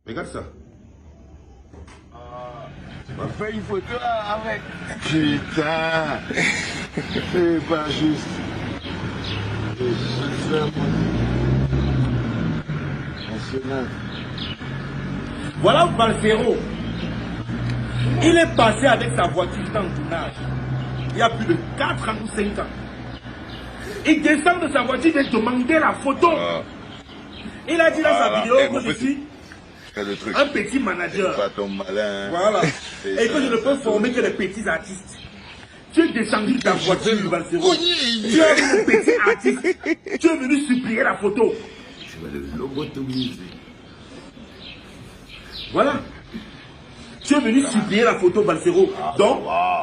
Regarde ça. On fait une photo avec. Putain. C'est pas juste. C'est national. Voilà Balsero. Il est passé avec sa voiture dans le tournage. Il y a plus de 4 ans ou 5 ans. Il descend de sa voiture et demandait la photo. Il a dit dans sa vidéo que je suis un petit manager. Pas ton malin. Voilà. Et que je ne peux former que les petits artistes. Tu es descendu de ta voiture, Balsero. Tu es un petit artiste. Tu es venu supplier la photo. Je vais le lobotomiser. Voilà. Tu es venu supplier la photo, Balsero. Donc,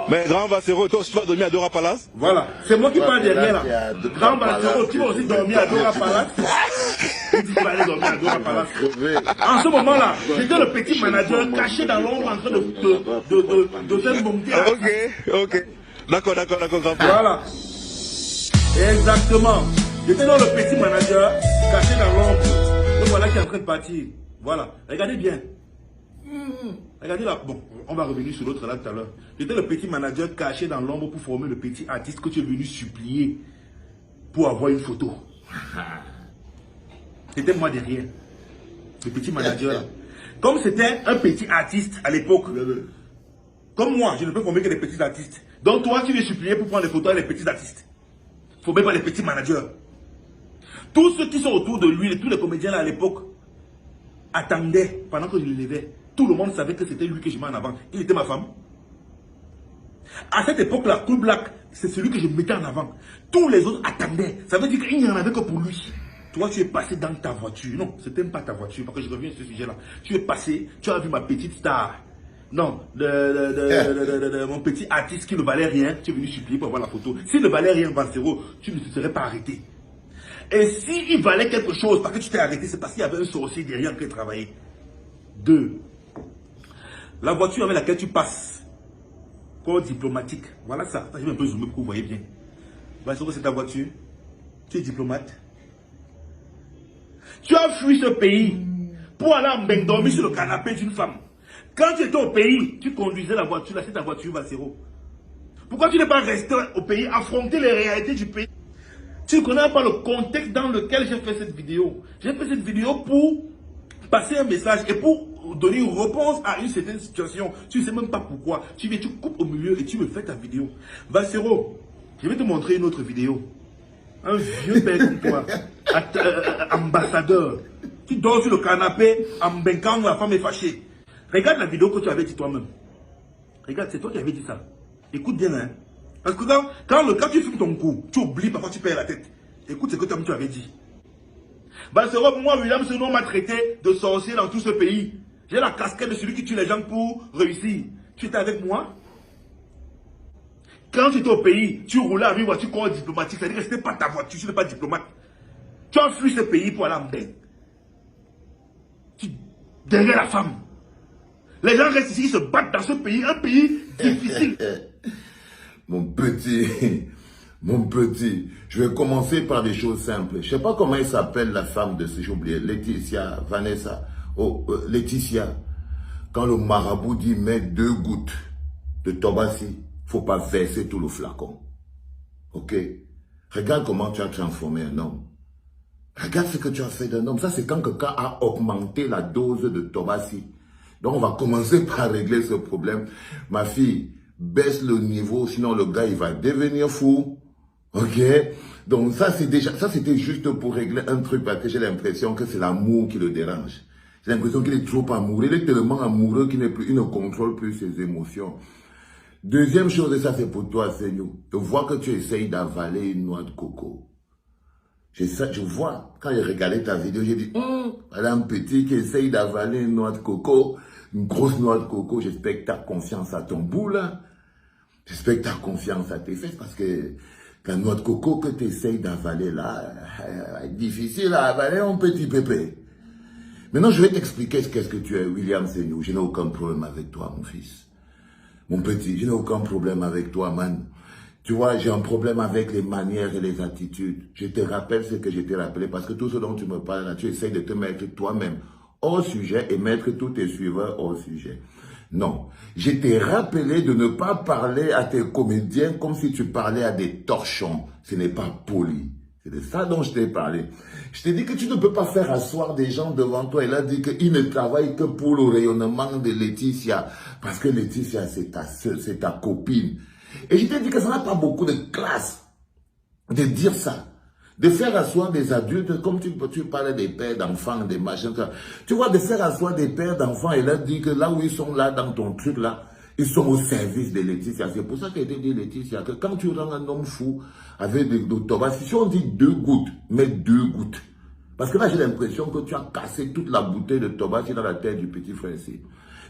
Mais grand Balsero, toi aussi tu vas dormir à Dora Palace? voilà. C'est moi qui parle derrière là. Grand Balsero, tu vas aussi dormir à Dora Palace. Tu dis que tu vas aller dormir à Dora Palace. En ce moment-là, j'étais le petit manager caché dans l'ombre en train de faire monter. Ok. D'accord, grand frère. Voilà. Exactement. J'étais dans le petit manager caché dans l'ombre. Le voilà qui est en train de partir. Voilà. Regardez bien. Regardez là. Bon, on va revenir sur l'autre là tout à l'heure. J'étais le petit manager caché dans l'ombre pour former le petit artiste que tu es venu supplier pour avoir une photo. C'était moi derrière. Le petit manager là. Comme c'était un petit artiste à l'époque, comme moi, je ne peux former que des petits artistes. Donc toi, tu veux supplier pour prendre les photos avec les petits artistes. Faut même pas les petits managers. Tous ceux qui sont autour de lui, tous les comédiens là à l'époque, attendaient pendant que je le levais. Tout le monde savait que c'était lui que je mets en avant. Il était ma femme. À cette époque-là, Cool Black, c'est celui que je mettais en avant. Tous les autres attendaient. Ça veut dire qu'il n'y en avait que pour lui. Toi, tu es passé dans ta voiture. Non, c'était même pas ta voiture, parce que je reviens sur ce sujet-là. Tu es passé, tu as vu ma petite star. Non, mon petit artiste qui ne valait rien, tu es venu supplier pour avoir la photo. S'il ne valait rien, Balsero, tu ne te serais pas arrêté. Et s'il valait quelque chose, parce que tu t'es arrêté, c'est parce qu'il y avait un sorcier derrière qui travaillait. 2. La voiture avec laquelle tu passes, corps diplomatique, voilà ça. Je vais un peu zoomer pour que vous voyez bien. Balsero, c'est ta voiture. Tu es diplomate. Tu as fui ce pays pour aller dormir sur le canapé d'une femme. Quand tu étais au pays, tu conduisais la voiture, là c'est ta voiture, Balsero. Pourquoi tu n'es pas resté au pays, affronter les réalités du pays? Tu ne connais pas le contexte dans lequel j'ai fait cette vidéo. J'ai fait cette vidéo pour passer un message et pour donner une réponse à une certaine situation. Tu ne sais même pas pourquoi. Tu viens, tu coupes au milieu et tu me fais ta vidéo. Balsero, je vais te montrer une autre vidéo. Un vieux père comme toi, ambassadeur, qui dort sur le canapé en quand la femme est fâchée. Regarde la vidéo que tu avais dit toi-même. Regarde, c'est toi qui avais dit ça. Écoute bien, hein. Parce que quand tu filmes ton coup, tu oublies, parfois tu perds la tête. Écoute ce que tu avais dit. Balsero, moi, William Seno m'a traité de sorcier dans tout ce pays. J'ai la casquette de celui qui tue les gens pour réussir. Tu étais avec moi? Quand tu étais au pays, tu roulais avec une voiture corps diplomatique. C'est-à-dire que ce n'était pas ta voiture, tu n'es pas diplomate. Tu as fui ce pays pour aller en bain. Derrière la femme. Les gens restent ici, ils se battent dans ce pays, un pays difficile. Mon petit, je vais commencer par des choses simples. Je ne sais pas comment elle s'appelle la femme de ce, j'ai oublié, Laetitia, Vanessa. Laetitia. Quand le marabout dit mets 2 gouttes de Tobassi, il ne faut pas verser tout le flacon. Ok? Regarde comment tu as transformé un homme. Regarde ce que tu as fait d'un homme. Ça, c'est quand quelqu'un a augmenté la dose de Tobassi. Donc, on va commencer par régler ce problème. Ma fille, baisse le niveau, sinon le gars, il va devenir fou. Ok? Donc, ça, c'était juste pour régler un truc parce que j'ai l'impression que c'est l'amour qui le dérange. J'ai l'impression qu'il est trop amoureux. Il est tellement amoureux qu'il il ne contrôle plus ses émotions. Deuxième chose, et ça, c'est pour toi, Seigneur. Je vois que tu essayes d'avaler une noix de coco. Je vois, quand j'ai regardé ta vidéo, j'ai dit, voilà un petit qui essaye d'avaler une noix de coco, une grosse noix de coco. J'espère que tu as confiance à ton bout, là. J'espère que tu as confiance à tes fesses, parce que la noix de coco que tu essayes d'avaler, là, est difficile à avaler, mon petit pépé. Maintenant, je vais t'expliquer qu'est-ce que tu es, William Seno. Je n'ai aucun problème avec toi, mon fils. Mon petit, je n'ai aucun problème avec toi, man. Tu vois, j'ai un problème avec les manières et les attitudes. Je te rappelle ce que je t'ai rappelé parce que tout ce dont tu me parles là, tu essayes de te mettre toi-même hors sujet et mettre tous tes suiveurs hors sujet. Non. Je t'ai rappelé de ne pas parler à tes comédiens comme si tu parlais à des torchons. Ce n'est pas poli. C'est de ça dont je t'ai parlé. Je t'ai dit que tu ne peux pas faire asseoir des gens devant toi et leur dire qu'ils ne travaillent que pour le rayonnement de Laetitia. Parce que Laetitia, c'est ta sœur, c'est ta copine. Et je t'ai dit que ça n'a pas beaucoup de classe de dire ça. De faire asseoir des adultes, comme tu parlais des pères d'enfants, des machins. Tu vois, de faire asseoir des pères d'enfants et leur dire que là où ils sont là, dans ton truc là, ils sont au service de Laetitia. C'est pour ça qu'elle été dit, Laetitia, que quand tu rends un homme fou avec de tabac, si on dit 2 gouttes, mets 2 gouttes. Parce que là, j'ai l'impression que tu as cassé toute la bouteille de tabac dans la tête du petit frère ici.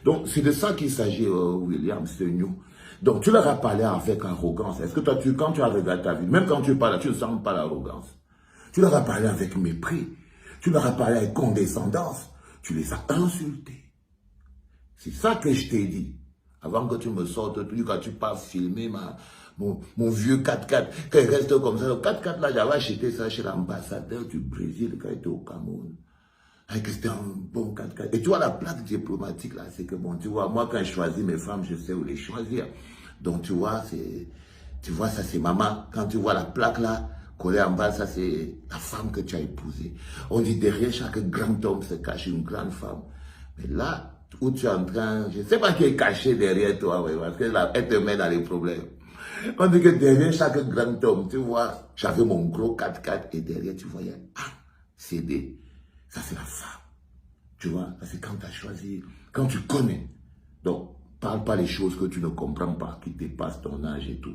Donc, c'est de ça qu'il s'agit, William Seignou. Donc, tu leur as parlé avec arrogance. Est-ce que toi, quand tu as regardé ta vie, même quand tu parles, tu ne sens pas l'arrogance. Tu leur as parlé avec mépris. Tu leur as parlé avec condescendance. Tu les as insultés. C'est ça que je t'ai dit. Avant que tu me sortes, quand tu passes filmer mon vieux 4x4, qu'il reste comme ça. Le 4x4 là, j'avais acheté ça chez l'ambassadeur du Brésil quand il était au Cameroun. C'était un bon 4x4. Et tu vois la plaque diplomatique là, c'est que bon, tu vois, moi quand je choisis mes femmes, je sais où les choisir. Donc tu vois, ça c'est maman. Quand tu vois la plaque là, collée en bas, ça c'est la femme que tu as épousée. On dit derrière chaque grand homme se cache une grande femme. Mais là, où tu es en train, je ne sais pas qui est caché derrière toi, ouais, parce qu'elle te met dans les problèmes. On dit que derrière chaque grand homme, tu vois, j'avais mon gros 4x4 et derrière tu voyais CD. Ça c'est la femme. Tu vois, c'est quand tu as choisi, quand tu connais. Donc, parle pas les choses que tu ne comprends pas, qui dépassent ton âge et tout.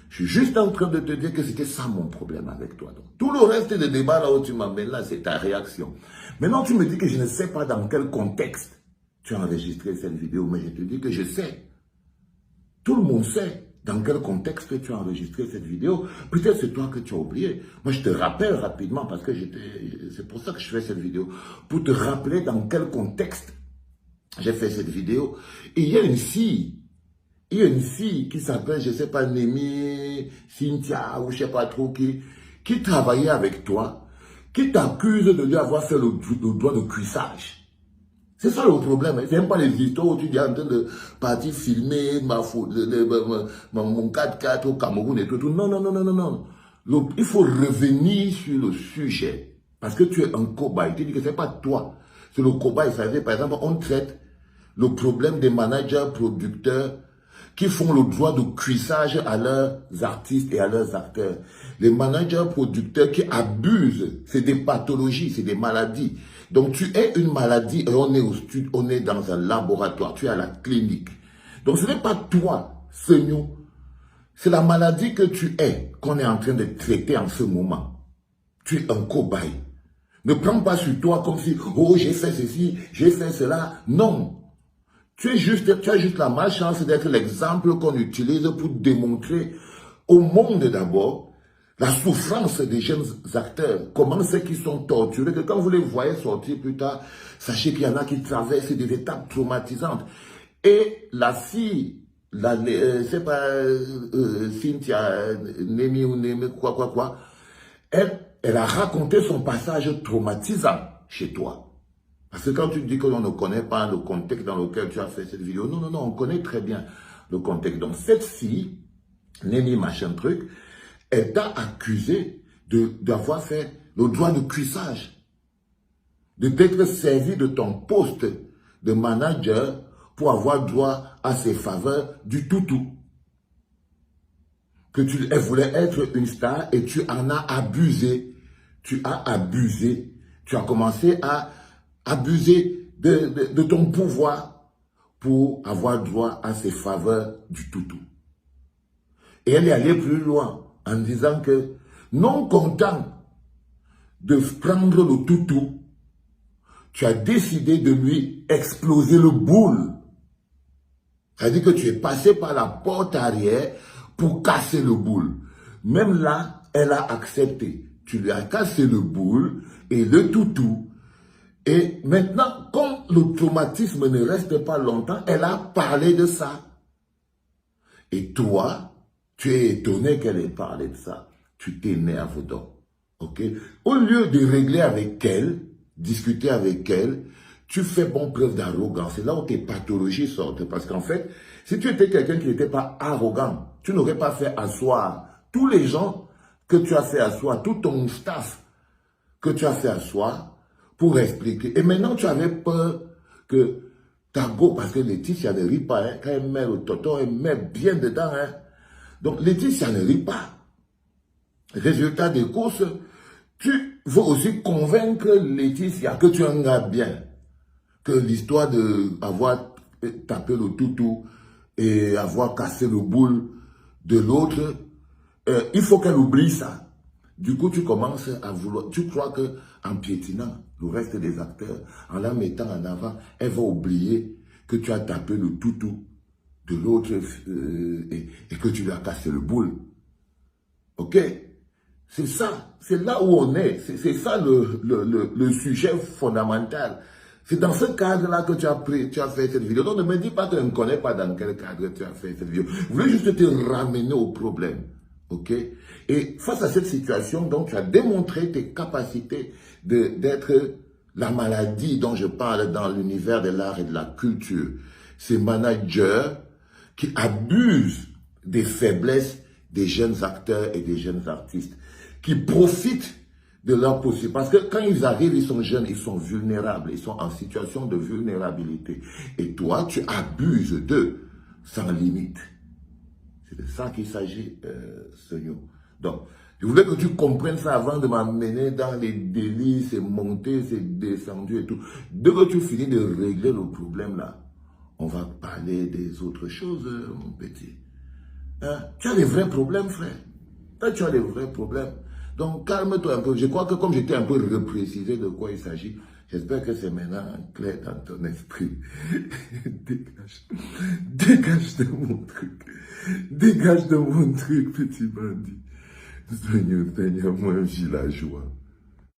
Je suis juste en train de te dire que c'était ça mon problème avec toi. Donc, tout le reste des débats là où tu m'amènes là, c'est ta réaction. Maintenant, tu me dis que je ne sais pas dans quel contexte tu as enregistré cette vidéo, mais je te dis que je sais. Tout le monde sait dans quel contexte tu as enregistré cette vidéo. Peut-être c'est toi que tu as oublié. Moi, je te rappelle rapidement parce que c'est pour ça que je fais cette vidéo. Pour te rappeler dans quel contexte j'ai fait cette vidéo. Et il y a une fille. Il y a une fille qui s'appelle, je ne sais pas, Némi, Cynthia, ou je ne sais pas trop qui travaillait avec toi, qui t'accuse de lui avoir fait le doigt de cuissage. C'est ça le problème. C'est même pas les histoires où tu dis en train de partir filmer mon 4x4 au Cameroun et tout. Non, non, non, non, non, non. Il faut revenir sur le sujet. Parce que tu es un cobaye. Tu dis que ce n'est pas toi. C'est le cobaye. Ça veut dire, par exemple, on traite le problème des managers, producteurs, qui font le droit de cuissage à leurs artistes et à leurs acteurs. Les managers, producteurs qui abusent, c'est des pathologies, c'est des maladies. Donc tu es une maladie et on est au studio, on est dans un laboratoire, tu es à la clinique. Donc ce n'est pas toi, Seignou, c'est la maladie que tu es, qu'on est en train de traiter en ce moment. Tu es un cobaye. Ne prends pas sur toi comme si, oh j'ai fait ceci, j'ai fait cela. Non. Tu as juste la malchance d'être l'exemple qu'on utilise pour démontrer au monde d'abord la souffrance des jeunes acteurs, comment c'est qu'ils sont torturés, que quand vous les voyez sortir plus tard, sachez qu'il y en a qui traversent des étapes traumatisantes. Et la fille, c'est pas Cynthia, Némi ou Némi, quoi, elle a raconté son passage traumatisant chez toi. Parce que quand tu dis que l'on ne connaît pas le contexte dans lequel tu as fait cette vidéo, non, non, non, on connaît très bien le contexte. Donc cette fille, Némi machin truc, elle t'a accusé d'avoir fait le droit de cuissage, de t'être servi de ton poste de manager pour avoir droit à ses faveurs du toutou. Elle voulait être une star et tu en as abusé. Tu as abusé. Tu as commencé à abuser de ton pouvoir pour avoir droit à ses faveurs du toutou. Et elle est allée plus loin en disant que, non content de prendre le toutou, tu as décidé de lui exploser le boule. C'est-à-dire que tu es passé par la porte arrière pour casser le boule. Même là, elle a accepté. Tu lui as cassé le boule et le toutou. Et maintenant, comme le traumatisme ne reste pas longtemps, elle a parlé de ça. Et toi, tu es étonné qu'elle ait parlé de ça. Tu t'énerves donc. Ok? Au lieu de régler avec elle, discuter avec elle, tu fais bonne preuve d'arrogance. C'est là où tes pathologies sortent. Parce qu'en fait, si tu étais quelqu'un qui n'était pas arrogant, tu n'aurais pas fait asseoir tous les gens que tu as fait asseoir, tout ton staff que tu as fait asseoir pour expliquer. Et maintenant, tu avais peur que ta go, parce que Laetitia ne rit pas, hein, quand elle met le toto, elle met bien dedans. Hein. Donc, Laetitia ne rit pas. Résultat des courses, tu veux aussi convaincre Laetitia que tu en as bien. Que l'histoire d'avoir tapé le toutou et avoir cassé le boule de l'autre, il faut qu'elle oublie ça. Du coup, tu commences à vouloir, tu crois que en piétinant le reste des acteurs, en la mettant en avant, elle va oublier que tu as tapé le toutou de l'autre et que tu lui as cassé le boule. Ok? C'est ça, c'est là où on est, c'est ça le sujet fondamental. C'est dans ce cadre-là que tu as fait cette vidéo. Donc ne me dis pas que je ne connais pas dans quel cadre tu as fait cette vidéo. Je voulais juste te ramener au problème. Ok? Et face à cette situation, donc tu as démontré tes capacités d'être la maladie dont je parle dans l'univers de l'art et de la culture. Ces managers qui abusent des faiblesses des jeunes acteurs et des jeunes artistes, qui profitent de leur possibilité. Parce que quand ils arrivent, ils sont jeunes, ils sont vulnérables, ils sont en situation de vulnérabilité. Et toi, tu abuses d'eux sans limite. C'est de ça qu'il s'agit, Sogno. Donc, je voulais que tu comprennes ça avant de m'amener dans les délits, c'est monté, c'est descendu et tout. Dès que tu finis de régler le problème là, on va parler des autres choses, mon petit. Hein? Tu as des vrais problèmes, frère. Toi, tu as des vrais problèmes. Donc, calme-toi un peu. Je crois que comme j'étais un peu reprécisé de quoi il s'agit, j'espère que c'est maintenant clair dans ton esprit. Dégage. Dégage de mon truc. Dégage de mon truc, petit bandit. Seigneur, moi un villageois.